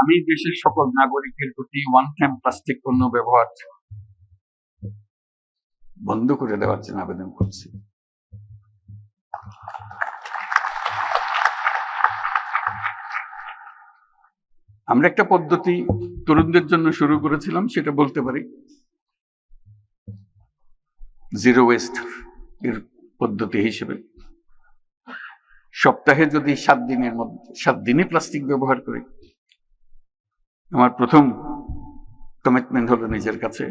আমি দেশের সকল নাগরিকের প্রতি ওয়ান টাইম প্লাস্টিক পণ্য ব্যবহার বন্ধ করে দেওয়ার জন্য আবেদন করছি। আমরা একটা পদ্ধতি তরুণদের জন্য শুরু করেছিলাম, সেটা বলতে পারি জিরো ওয়েস্ট এর পদ্ধতি হিসেবে সপ্তাহে যদি 7 দিনে প্লাস্টিক ব্যবহার করি, আমার প্রথম কমিটমেন্ট হলো নিজের কাছে,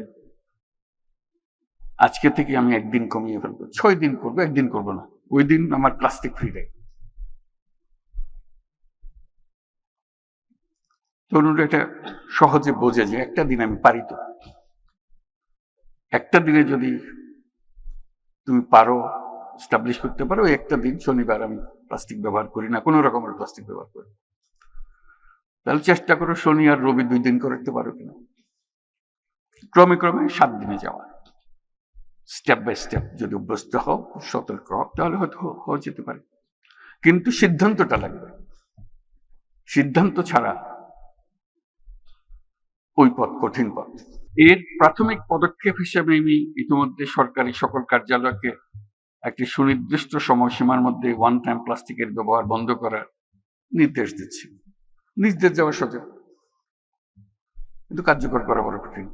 আজকে থেকে আমি 1 দিন কমিয়ে ফেলবো, 6 দিন করবো, 1 দিন করবো না, ওই দিন আমার প্লাস্টিক ফ্রি ডে। তরুণরা এটা সহজে বোঝে যে একটা দিন আমি পারি, তো একটা দিনে যদি তুমি পারো এস্টাবলিশ করতে পারো, একটা দিন শনিবার আমি প্লাস্টিক ব্যবহার করি না, কোনো রকমের প্লাস্টিক ব্যবহার করি, তাহলে চেষ্টা করো শনি আর রবি 2 দিন করতে পারো কিনা, ক্রমে ক্রমে 7 দিনে যাওয়া, স্টেপ বাই স্টেপ যদি অভ্যস্ত হও, সতর্ক হও, তাহলে হয়তো হয়ে যেতে পারে। কিন্তু সিদ্ধান্তটা লাগবে, সিদ্ধান্ত ছাড়া ওই পথ কঠিন পথ। এর প্রাথমিক পদক্ষেপ হিসেবে আমি ইতিমধ্যে সরকারি সকল কার্যালয়কে একটি সুনির্দিষ্ট সময়সীমার মধ্যে ওয়ান টাইম প্লাস্টিকের ব্যবহার বন্ধ করার নির্দেশ দিচ্ছি। নির্দেশ দেওয়া সোজা, কিন্তু কার্যকর করা বড় কঠিন।